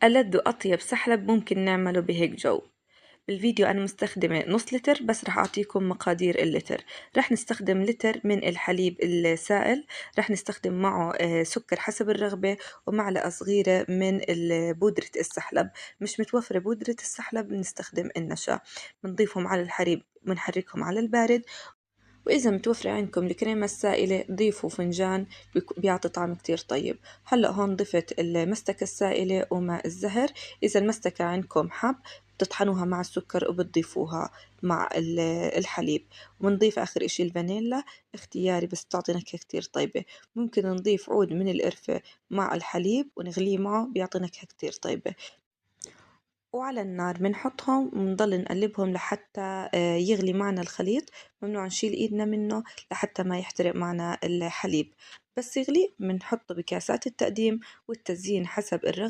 ألذ وأطيب سحلب ممكن نعمله بهيك جو. بالفيديو أنا مستخدمة نص لتر، بس رح أعطيكم مقادير اللتر. رح نستخدم لتر من الحليب السائل، رح نستخدم معه سكر حسب الرغبة، ومعلقة صغيرة من بودرة السحلب. مش متوفرة بودرة السحلب بنستخدم النشا. بنضيفهم على الحليب، بنحركهم على البارد. وإذا متوفرة عندكم الكريمة السائلة ضيفوا فنجان، بيعطي طعم كتير طيب. هلأ هون ضفت المستكة السائلة وماء الزهر. إذا المستكة عندكم حب بتطحنوها مع السكر وبتضيفوها مع الحليب. وبنضيف آخر إشي الفانيلا، اختياري بس بتعطي نكهة كتير طيبة. ممكن نضيف عود من القرفة مع الحليب ونغليه معه، بيعطي نكهة كتير طيبة. وعلى النار بنحطهم ونضل نقلبهم لحتى يغلي معنا الخليط. ممنوع نشيل ايدنا منه لحتى ما يحترق معنا الحليب. بس يغلي بنحطه بكاسات التقديم، والتزيين حسب الرغبة.